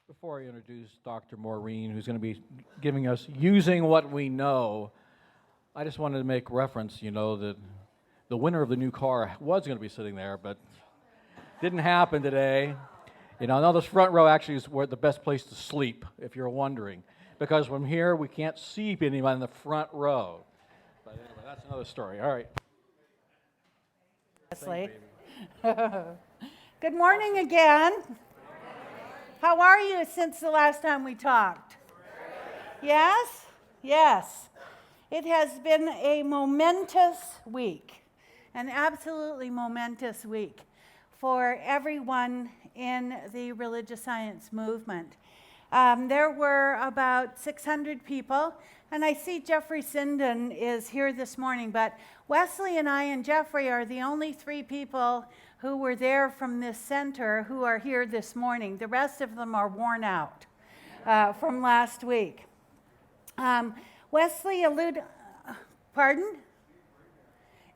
Before I introduce Dr. Maureen, who's going to be giving us Using What We Know, I just wanted to make reference, that the winner of the new car was going to be sitting there, but didn't happen today. I know this front row actually is the best place to sleep, if you're wondering, because from here we can't see anyone in the front row. But anyway, that's another story. All right. Good morning again. How are you since the last time we talked? Yes? Yes. It has been a momentous week, an absolutely momentous week for everyone in the religious science movement. There were about 600 people, and I see Jeffrey Sinden is here this morning, but Wesley and I and Jeffrey are the only three people who were there from this center who are here this morning. The rest of them are worn out from last week. Wesley pardon?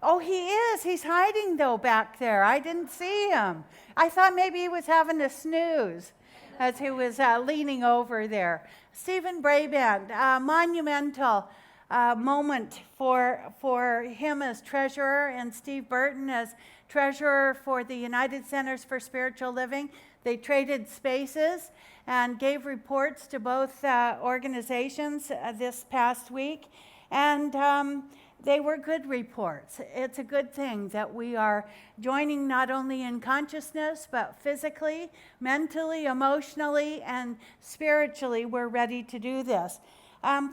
Oh, he is. He's hiding, though, back there. I didn't see him. I thought maybe he was having a snooze as he was leaning over there. Stephen Brabant, monumental moment for him as treasurer, and Steve Burton as treasurer for the United Centers for Spiritual Living. They traded spaces and gave reports to both organizations this past week, and they were good reports. It's a good thing that we are joining not only in consciousness, but physically, mentally, emotionally, and spiritually, we're ready to do this.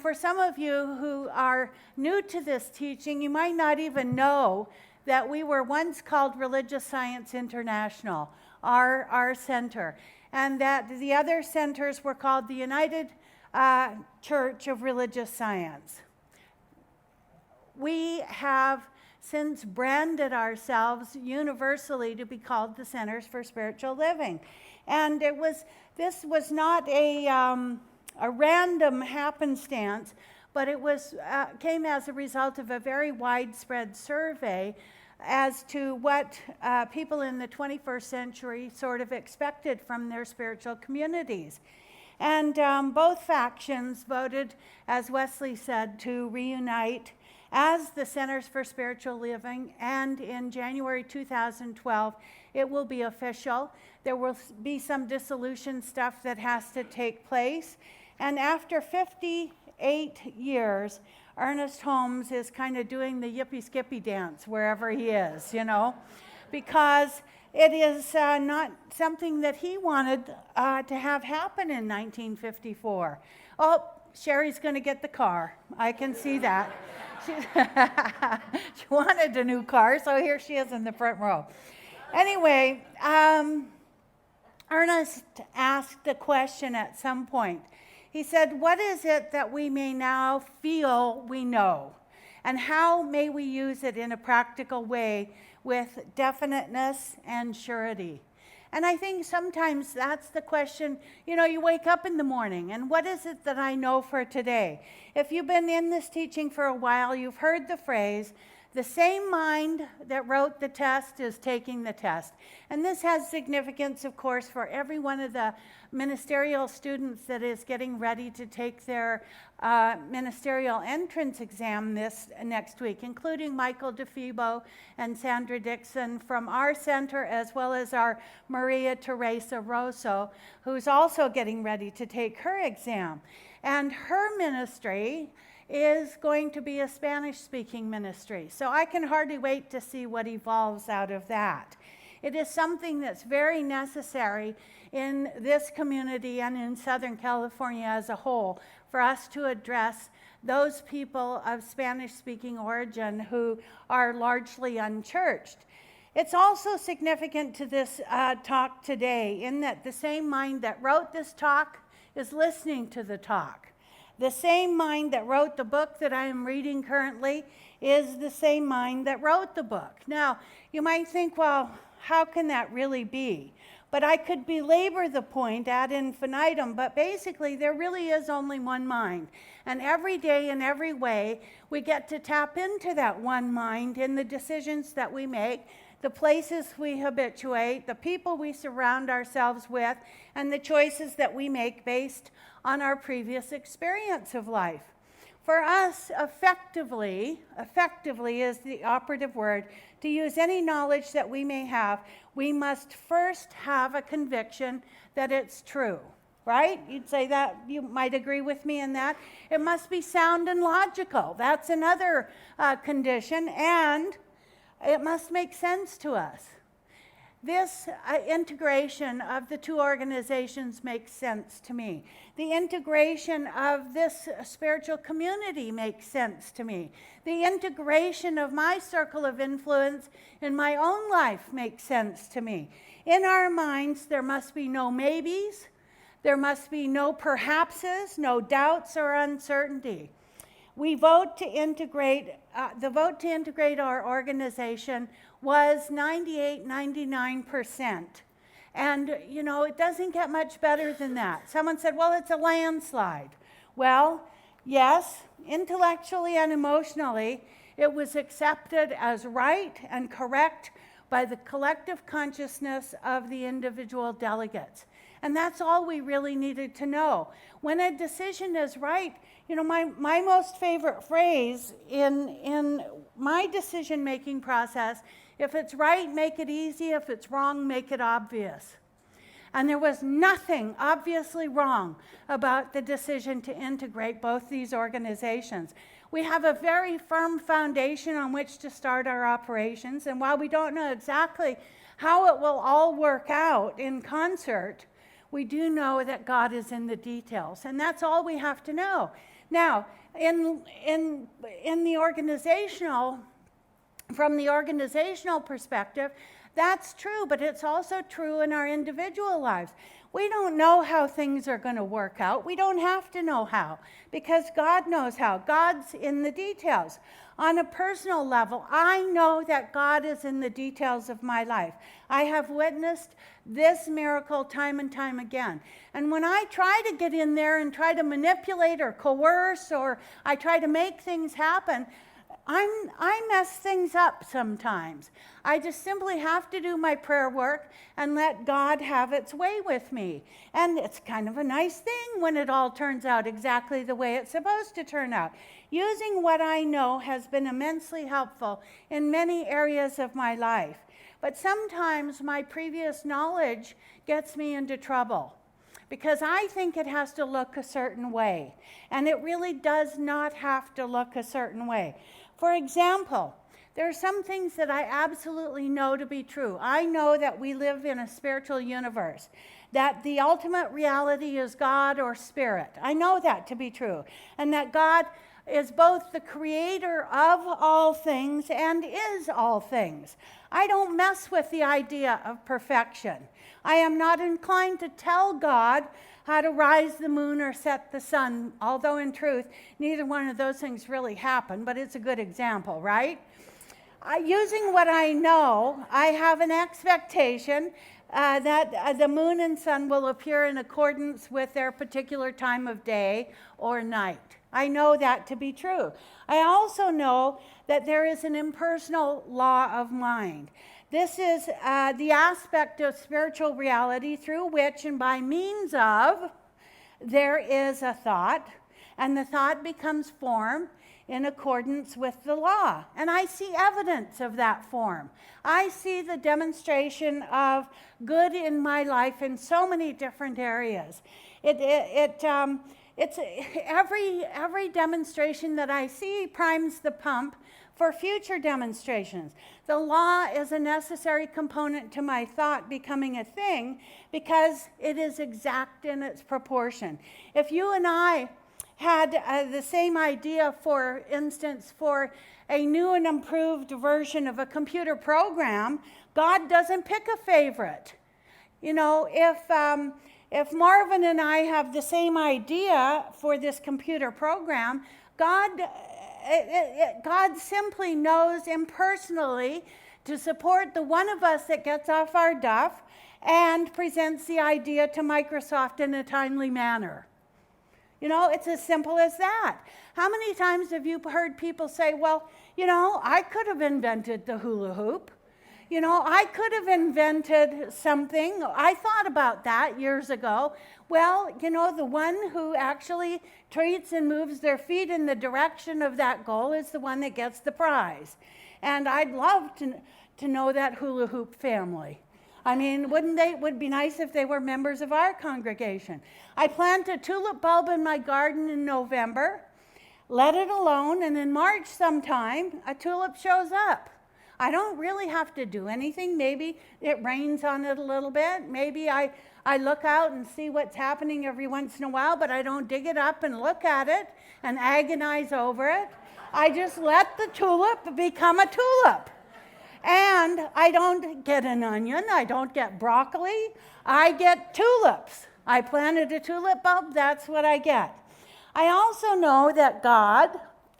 For some of you who are new to this teaching, you might not even know that we were once called Religious Science International, our center, and that the other centers were called the United Church of Religious Science. We have since branded ourselves universally to be called the Centers for Spiritual Living. And this was not a random happenstance, but it came as a result of a very widespread survey as to what people in the 21st century sort of expected from their spiritual communities. And both factions voted, as Wesley said, to reunite as the Centers for Spiritual Living, and in January 2012, it will be official. There will be some dissolution stuff that has to take place. And after 58 years, Ernest Holmes is kind of doing the yippee-skippy dance wherever he is, because it is not something that he wanted to have happen in 1954. Oh, Sherry's going to get the car. I can see that. She wanted a new car, so here she is in the front row. Anyway, Ernest asked a question at some point. He said, what is it that we may now feel we know? And how may we use it in a practical way with definiteness and surety? And I think sometimes that's the question. You wake up in the morning, and what is it that I know for today? If you've been in this teaching for a while, you've heard the phrase, the same mind that wrote the test is taking the test. And this has significance, of course, for every one of the ministerial students that is getting ready to take their ministerial entrance exam this next week, including Michael DeFebo and Sandra Dixon from our center, as well as our Maria Teresa Rosso, who's also getting ready to take her exam. And her ministry is going to be a Spanish-speaking ministry. So I can hardly wait to see what evolves out of that. It is something that's very necessary in this community and in Southern California as a whole for us to address those people of Spanish-speaking origin who are largely unchurched. It's also significant to this talk today in that the same mind that wrote this talk is listening to the talk. The same mind that wrote the book that I am reading currently is the same mind that wrote the book. Now, you might think, well, how can that really be? But I could belabor the point ad infinitum, but basically there really is only one mind. And every day in every way, we get to tap into that one mind in the decisions that we make, the places we habituate, the people we surround ourselves with, and the choices that we make based on our previous experience of life. For us, effectively is the operative word. To use any knowledge that we may have, we must first have a conviction that it's true, right? You'd say that, you might agree with me in that. It must be sound and logical. That's another condition, and it must make sense to us. This integration of the two organizations makes sense to me. The integration of this spiritual community makes sense to me. The integration of my circle of influence in my own life makes sense to me. In our minds, there must be no maybes. There must be no perhapses, no doubts or uncertainty. We vote to integrate, the vote to integrate our organization was 99%. And, you know, it doesn't get much better than that. Someone said, well, it's a landslide. Well, yes, intellectually and emotionally, it was accepted as right and correct by the collective consciousness of the individual delegates. And that's all we really needed to know. When a decision is right, you know, my most favorite phrase in my decision-making process, if it's right, make it easy. If it's wrong, make it obvious. And there was nothing obviously wrong about the decision to integrate both these organizations. We have a very firm foundation on which to start our operations, and while we don't know exactly how it will all work out in concert, we do know that God is in the details, and that's all we have to know. Now, in the organizational, from the organizational perspective, that's true, but it's also true in our individual lives. We don't know how things are going to work out. We don't have to know how, because God knows how. God's in the details. On a personal level, I know that God is in the details of my life. I have witnessed this miracle time and time again. And when I try to get in there and try to manipulate or coerce, or I try to make things happen, I mess things up sometimes. I just simply have to do my prayer work and let God have its way with me. And it's kind of a nice thing when it all turns out exactly the way it's supposed to turn out. Using what I know has been immensely helpful in many areas of my life. But sometimes my previous knowledge gets me into trouble, because I think it has to look a certain way. And it really does not have to look a certain way. For example, there are some things that I absolutely know to be true. I know that we live in a spiritual universe, that the ultimate reality is God or spirit. I know that to be true, and that God is both the creator of all things and is all things. I don't mess with the idea of perfection. I am not inclined to tell God how to rise the moon or set the sun, although in truth, neither one of those things really happen, but it's a good example, right? Using what I know, I have an expectation that the moon and sun will appear in accordance with their particular time of day or night. I know that to be true. I also know that there is an impersonal law of mind. This is the aspect of spiritual reality through which and by means of there is a thought, and the thought becomes form in accordance with the law. And I see evidence of that form. I see the demonstration of good in my life in so many different areas. It's every demonstration that I see primes the pump for future demonstrations. The law is a necessary component to my thought becoming a thing because it is exact in its proportion. If you and I had the same idea, for instance, for a new and improved version of a computer program, God doesn't pick a favorite. You know, if Marvin and I have the same idea for this computer program, God simply knows impersonally to support the one of us that gets off our duff and presents the idea to Microsoft in a timely manner. You know, it's as simple as that. How many times have you heard people say, well, you know, I could have invented the hula hoop. You know, I could have invented something. I thought about that years ago. Well, you know, the one who actually treats and moves their feet in the direction of that goal is the one that gets the prize. And I'd love to know that hula hoop family. I mean, would be nice if they were members of our congregation. I planted a tulip bulb in my garden in November, let it alone, and in March sometime, a tulip shows up. I don't really have to do anything. Maybe it rains on it a little bit. Maybe I look out and see what's happening every once in a while, but I don't dig it up and look at it and agonize over it. I just let the tulip become a tulip. And I don't get an onion. I don't get broccoli. I get tulips. I planted a tulip bulb. That's what I get. I also know that God,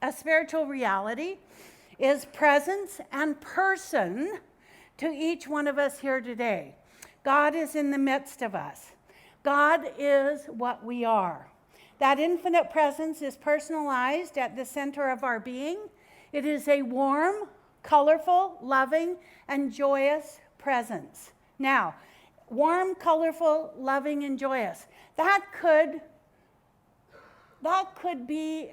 a spiritual reality, is presence and person to each one of us here today. God is in the midst of us. God is what we are. That infinite presence is personalized at the center of our being. It is a warm, colorful, loving, and joyous presence. Now, warm, colorful, loving, and joyous. That could be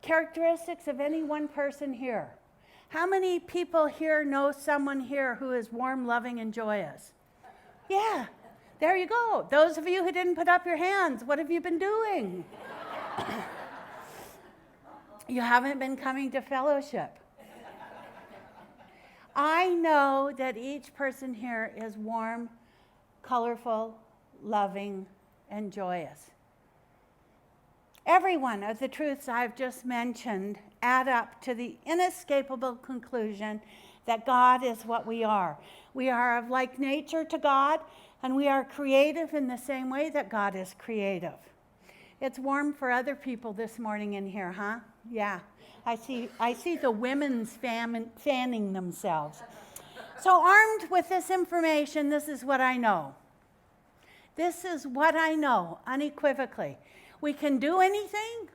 characteristics of any one person here. How many people here know someone here who is warm, loving, and joyous? Yeah, there you go. Those of you who didn't put up your hands, what have you been doing? You haven't been coming to fellowship. I know that each person here is warm, colorful, loving, and joyous. Every one of the truths I've just mentioned add up to the inescapable conclusion that God is what we are. We are of like nature to God, and we are creative in the same way that God is creative. It's warm for other people this morning in here, huh? Yeah. I see the women's fanning themselves. So armed with this information, this is what I know. This is what I know unequivocally. We can do anything,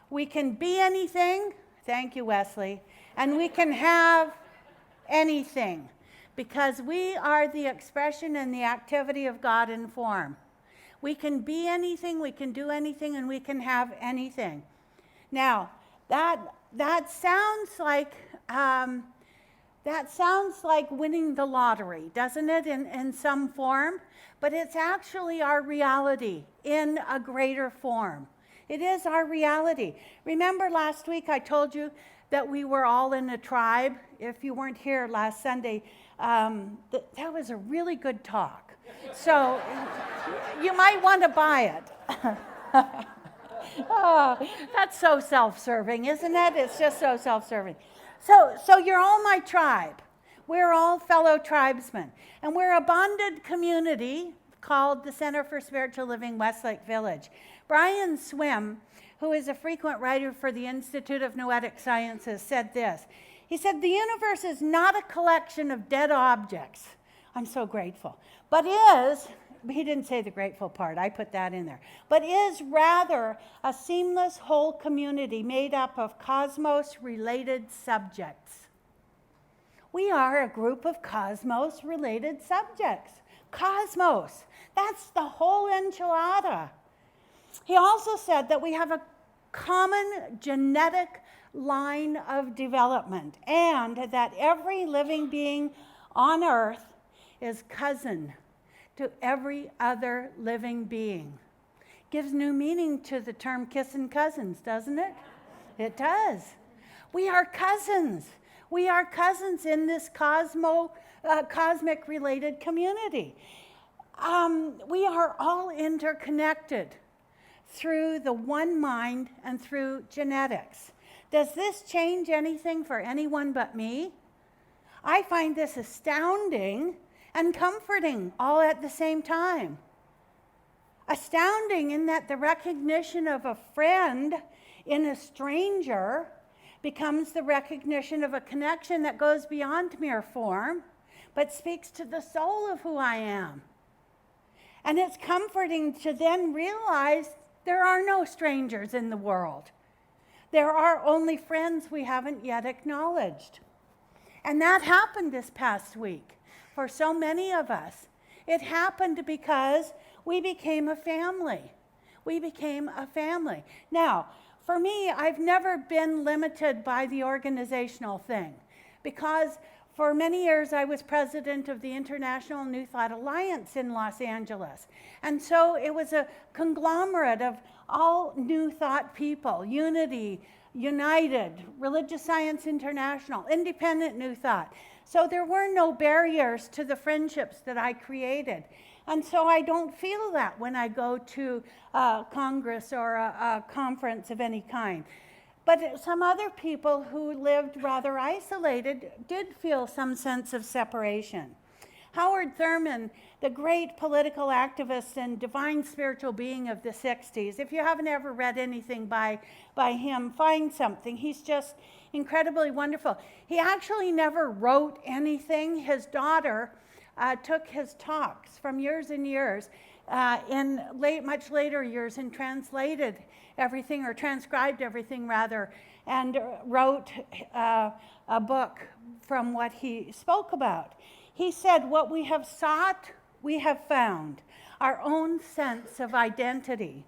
we can be anything, thank you, Wesley, and we can have anything because we are the expression and the activity of God in form. We can be anything, we can do anything, and we can have anything. Now, that sounds like winning the lottery, doesn't it, in some form? But it's actually our reality in a greater form. It is our reality. Remember last week I told you that we were all in a tribe? If you weren't here last Sunday, that was a really good talk. So you might want to buy it. Oh, that's so self-serving, isn't it? It's just so self-serving. So you're all my tribe. We're all fellow tribesmen. And we're a bonded community called the Center for Spiritual Living Westlake Village. Brian Swim, who is a frequent writer for the Institute of Noetic Sciences, said this. He said, "The universe is not a collection of dead objects." I'm so grateful. But is, he didn't say the grateful part, I put that in there, but is rather a seamless whole community made up of cosmos-related subjects. We are a group of cosmos-related subjects. Cosmos, that's the whole enchilada. He also said that we have a common genetic line of development and that every living being on earth is cousin to every other living being. Gives new meaning to the term kissing cousins, doesn't it? It does. We are cousins. We are cousins in this cosmic related community. We are all interconnected through the one mind and through genetics. Does this change anything for anyone but me? I find this astounding and comforting all at the same time. Astounding in that the recognition of a friend in a stranger becomes the recognition of a connection that goes beyond mere form, but speaks to the soul of who I am. And it's comforting to then realize there are no strangers in the world. There are only friends we haven't yet acknowledged. And that happened this past week for so many of us. It happened because we became a family. We became a family. Now, for me, I've never been limited by the organizational thing because for many years I was president of the International New Thought Alliance in Los Angeles. And so it was a conglomerate of all New Thought people, Unity, United, Religious Science International, Independent New Thought. So there were no barriers to the friendships that I created. And so I don't feel that when I go to a Congress or a conference of any kind. But some other people who lived rather isolated did feel some sense of separation. Howard Thurman, the great political activist and divine spiritual being of the 60s, if you haven't ever read anything by him, find something. He's just incredibly wonderful. He actually never wrote anything. His daughter took his talks from years and years in much later years and translated everything, or transcribed everything rather, and wrote a book from what he spoke about. He said, what we have sought, we have found, our own sense of identity.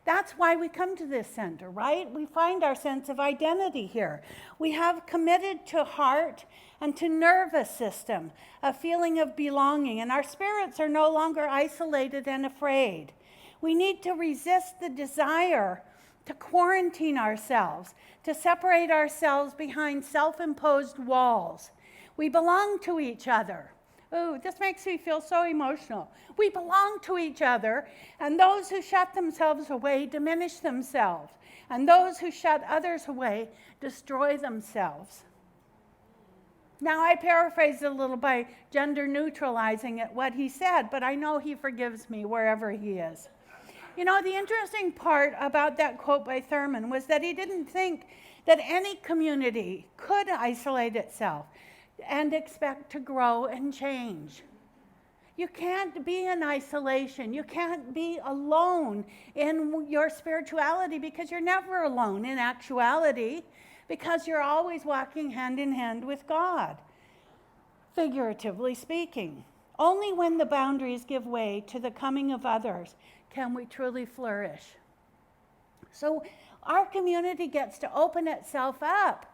That's why we come to this center, right? We find our sense of identity here. We have committed to heart and to nervous system a feeling of belonging, and our spirits are no longer isolated and afraid. We need to resist the desire to quarantine ourselves, to separate ourselves behind self-imposed walls. We belong to each other. Ooh, this makes me feel so emotional. We belong to each other, and those who shut themselves away diminish themselves, and those who shut others away destroy themselves. Now, I paraphrased a little by gender neutralizing it, what he said, but I know he forgives me wherever he is. You know, the interesting part about that quote by Thurman was that he didn't think that any community could isolate itself and expect to grow and change. You can't be in isolation. You can't be alone in your spirituality because you're never alone in actuality, because you're always walking hand in hand with God, figuratively speaking. Only when the boundaries give way to the coming of others can we truly flourish. So our community gets to open itself up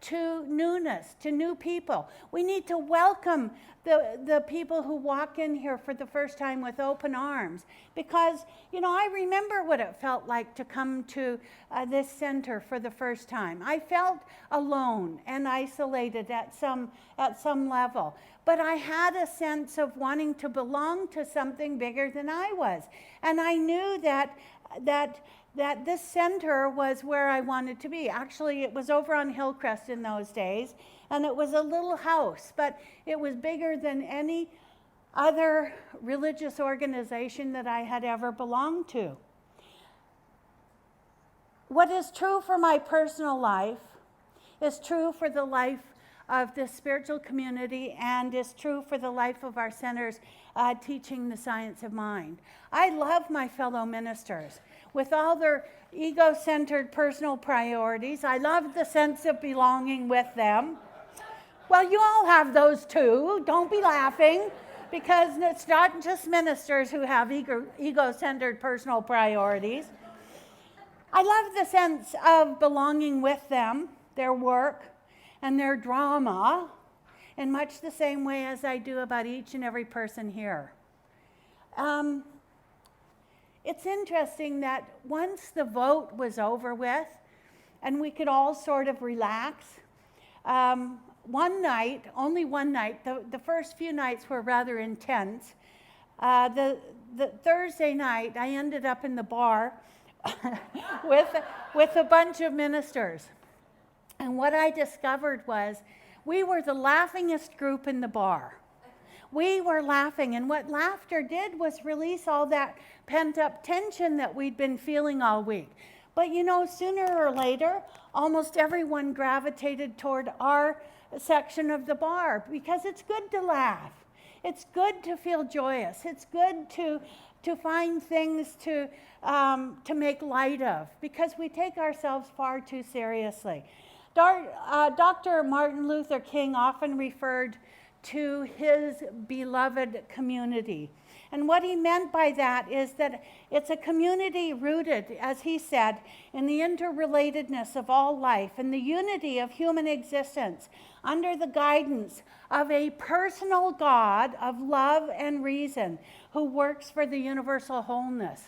to newness, to new people. We need to welcome the people who walk in here for the first time with open arms, because, you know, I remember what it felt like to come to this center for the first time. I felt alone and isolated at some level, but I had a sense of wanting to belong to something bigger than I was, and I knew that this center was where I wanted to be. Actually, it was over on Hillcrest in those days, and it was a little house, but it was bigger than any other religious organization that I had ever belonged to. What is true for my personal life is true for the life of this spiritual community, and is true for the life of our centers teaching the science of mind. I love my fellow ministers. With all their ego-centered personal priorities, I love the sense of belonging with them. Well, you all have those too. Don't be laughing, because it's not just ministers who have ego-centered personal priorities. I love the sense of belonging with them, their work, and their drama, in much the same way as I do about each and every person here. It's interesting that once the vote was over and we could all sort of relax, one night, only one night, the first few nights were rather intense. The Thursday night, I ended up in the bar with a bunch of ministers. And what I discovered was we were the laughingest group in the bar. We were laughing, and what laughter did was release all that pent-up tension that we'd been feeling all week. But you know, sooner or later, almost everyone gravitated toward our section of the bar, because it's good to laugh. It's good to feel joyous. It's good to find things to make light of, because we take ourselves far too seriously. Dr. Martin Luther King often referred to his beloved community. And what he meant by that is that it's a community rooted, as he said, in the interrelatedness of all life and the unity of human existence under the guidance of a personal God of love and reason who works for the universal wholeness.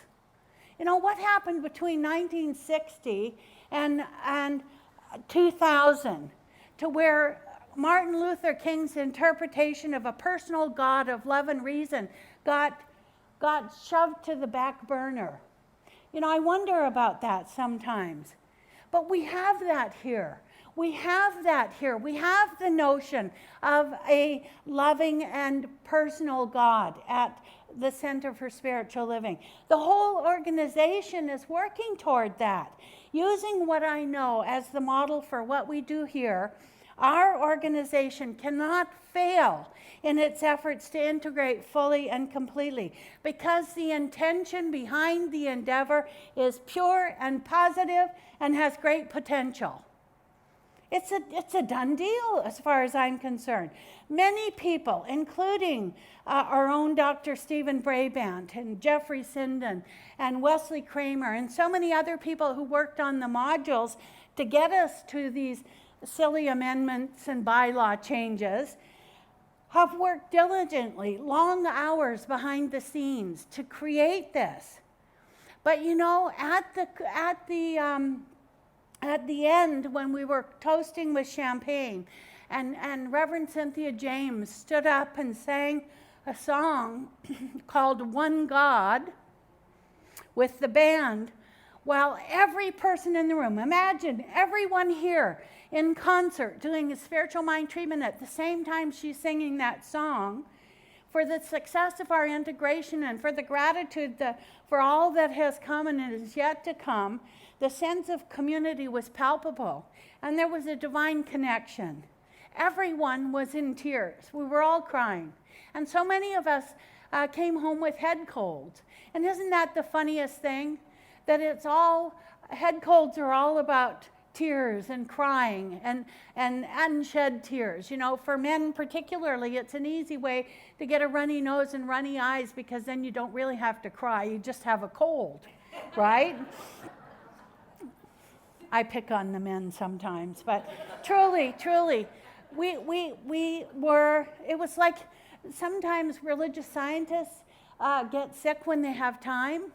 You know, what happened between 1960 and 2000 to where Martin Luther King's interpretation of a personal God of love and reason got shoved to the back burner? You know, I wonder about that sometimes. But we have that here. We have that here. We have the notion of a loving and personal God at the Center for Spiritual Living. The whole organization is working toward that. Using what I know as the model for what we do here, our organization cannot fail in its efforts to integrate fully and completely because the intention behind the endeavor is pure and positive and has great potential. It's a done deal as far as I'm concerned. Many people, including our own Dr. Stephen Brabant and Jeffrey Sinden and Wesley Kramer and so many other people who worked on the modules to get us to these silly amendments and bylaw changes, have worked diligently, long hours behind the scenes to create this. But you know, at the end, when we were toasting with champagne, and Reverend Cynthia James stood up and sang a song called One God with the band, while every person in the room, imagine everyone here in concert doing a spiritual mind treatment at the same time she's singing that song, for the success of our integration and for the gratitude for all that has come and is yet to come, the sense of community was palpable, and there was a divine connection. Everyone was in tears. We were all crying. And so many of us came home with head colds. And isn't that the funniest thing? That head colds are all about tears and crying and unshed tears. You know, for men particularly, it's an easy way to get a runny nose and runny eyes because then you don't really have to cry. You just have a cold, right? I pick on the men sometimes, but truly, we were, it was like sometimes religious scientists get sick when they have time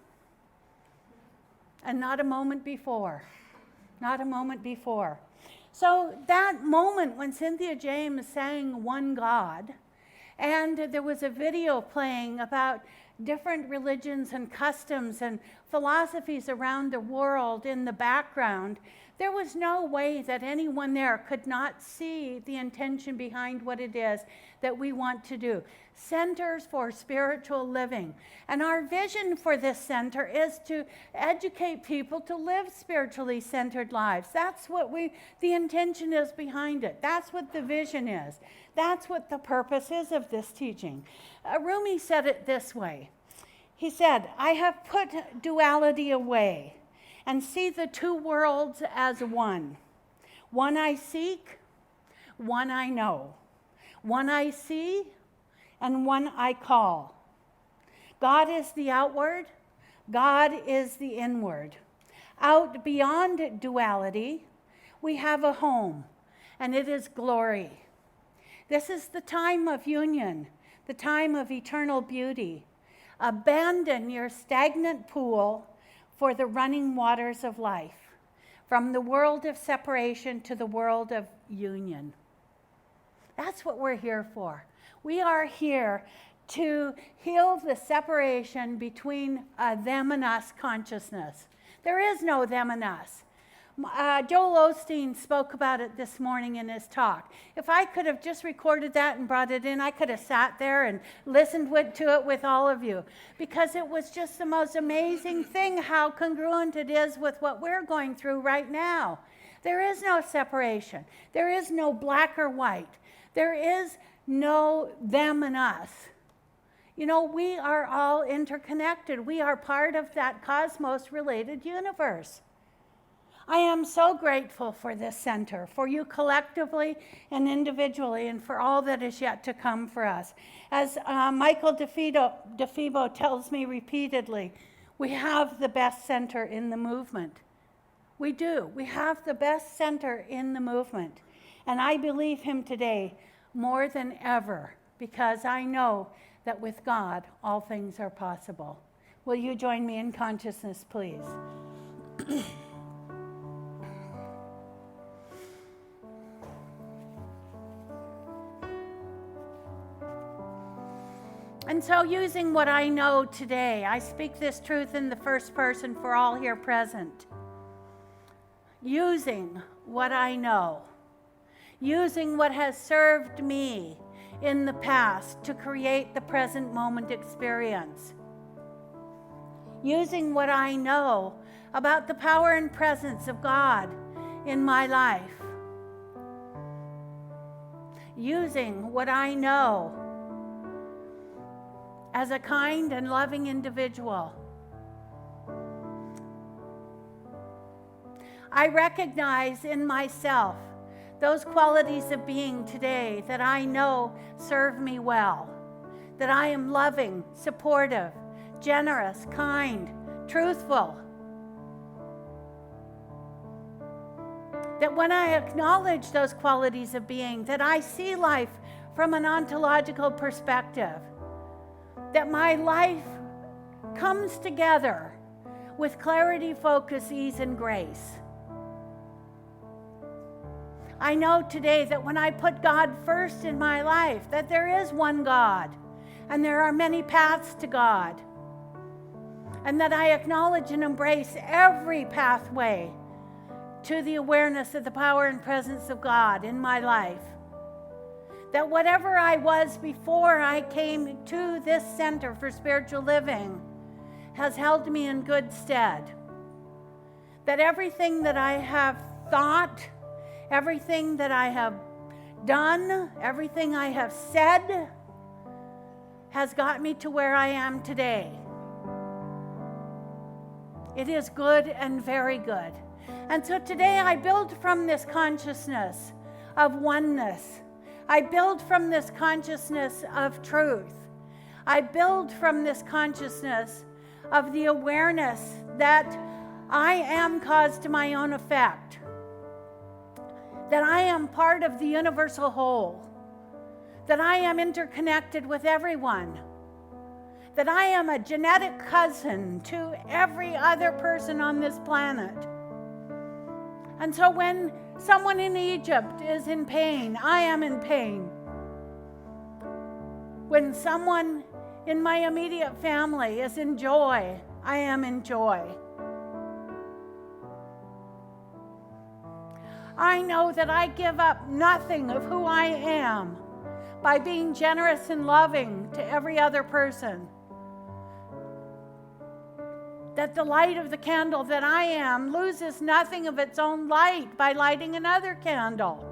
and not a moment before. Not a moment before. So that moment when Cynthia James sang One God, and there was a video playing about different religions and customs and philosophies around the world in the background, there was no way that anyone there could not see the intention behind what it is that we want to do. Centers for Spiritual Living. And our vision for this center is to educate people to live spiritually centered lives. That's what the intention is behind it. That's what the vision is. That's what the purpose is of this teaching. Rumi said it this way. He said, I have put duality away and see the two worlds as one. One I seek, one I know. One I see, and one I call. God is the outward, God is the inward. Out beyond duality, we have a home, and it is glory. This is the time of union, the time of eternal beauty. Abandon your stagnant pool for the running waters of life, from the world of separation to the world of union. That's what we're here for. We are here to heal the separation between them and us consciousness. There is no them and us. Joel Osteen spoke about it this morning in his talk. If I could have just recorded that and brought it in, I could have sat there and listened to it with all of you, because it was just the most amazing thing how congruent it is with what we're going through right now. There is no separation. There is no black or white. There is no them and us. You know, we are all interconnected. We are part of that cosmos-related universe. I am so grateful for this center, for you collectively and individually, and for all that is yet to come for us. As Michael DeFebo tells me repeatedly, we have the best center in the movement. We do. We have the best center in the movement. And I believe him today more than ever, because I know that with God, all things are possible. Will you join me in consciousness, please? And so, using what I know today, I speak this truth in the first person for all here present. Using what I know, using what has served me in the past to create the present moment experience. Using what I know about the power and presence of God in my life. Using what I know as a kind and loving individual. I recognize in myself those qualities of being today that I know serve me well, that I am loving, supportive, generous, kind, truthful. That when I acknowledge those qualities of being, that I see life from an ontological perspective, that my life comes together with clarity, focus, ease, and grace. I know today that when I put God first in my life, that there is one God, and there are many paths to God, and that I acknowledge and embrace every pathway to the awareness of the power and presence of God in my life. That whatever I was before I came to this center for spiritual living has held me in good stead. That everything that I have thought, everything that I have done, everything I have said has got me to where I am today. It is good and very good. And so today I build from this consciousness of oneness. I build from this consciousness of truth. I build from this consciousness of the awareness that I am cause to my own effect, that I am part of the universal whole, that I am interconnected with everyone, that I am a genetic cousin to every other person on this planet. And so when someone in Egypt is in pain, I am in pain. When someone in my immediate family is in joy, I am in joy. I know that I give up nothing of who I am by being generous and loving to every other person. That the light of the candle that I am loses nothing of its own light by lighting another candle.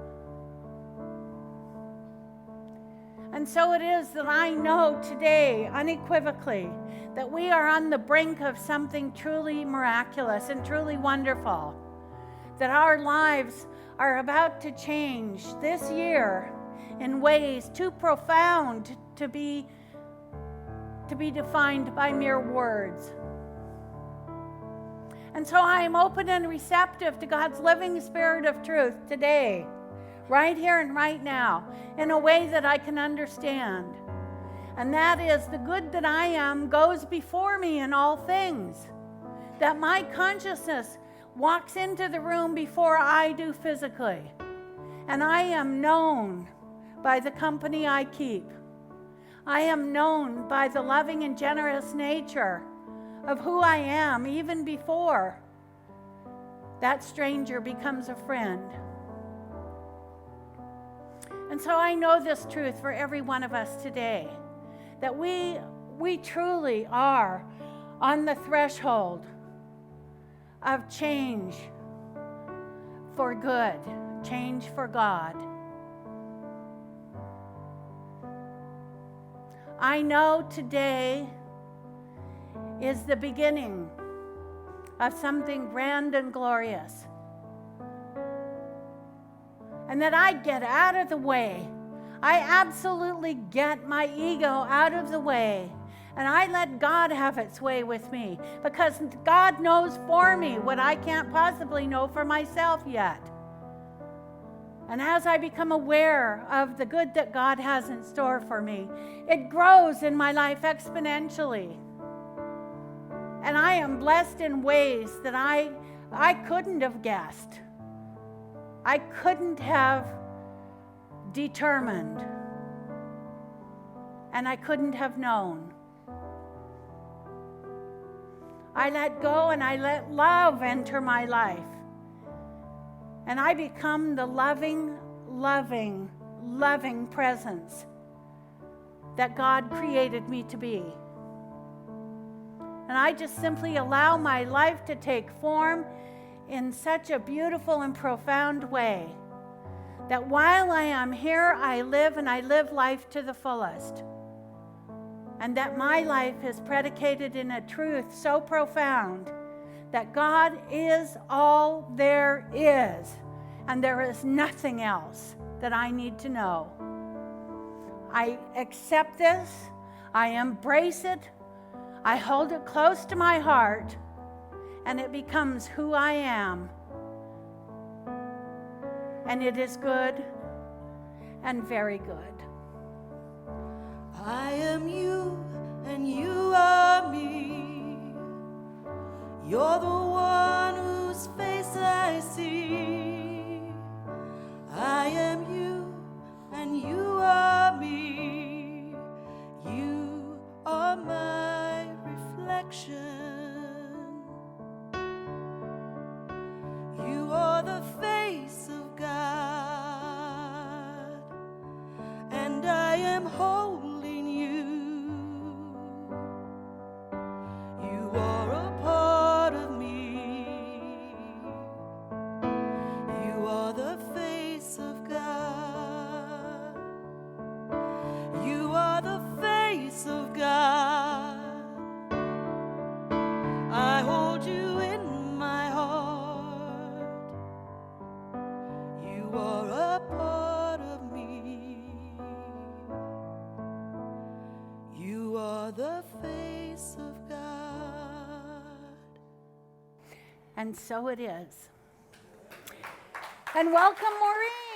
And so it is that I know today unequivocally that we are on the brink of something truly miraculous and truly wonderful. That our lives are about to change this year in ways too profound to be defined by mere words. And so I am open and receptive to God's living spirit of truth today, right here and right now, in a way that I can understand. And that is, the good that I am goes before me in all things. That my consciousness walks into the room before I do physically. And I am known by the company I keep. I am known by the loving and generous nature of who I am, even before that stranger becomes a friend. And so I know this truth for every one of us today, that we truly are on the threshold of change for good, change for God. I know today is the beginning of something grand and glorious. and that I get out of the way. I absolutely get my ego out of the way, and I let God have its way with me, because God knows for me what I can't possibly know for myself yet. And as I become aware of the good that God has in store for me, it grows in my life exponentially. And I am blessed in ways that I couldn't have guessed. I couldn't have determined. And I couldn't have known. I let go and I let love enter my life. And I become the loving, loving, loving presence that God created me to be. And I just simply allow my life to take form in such a beautiful and profound way that while I am here, I live, and I live life to the fullest. And that my life is predicated in a truth so profound that God is all there is, and there is nothing else that I need to know. I accept this, I embrace it, I hold it close to my heart, and it becomes who I am. And it is good and very good. I am you and you are me. You're the one whose face I see. I am you and you are me. You are my reflection. You are the face of God, and I am holding you. You are a part of me. You are the face of God. You are the face of God. I hold you in my heart. You are a part of me. You are the face of God. And so it is. And welcome, Maureen.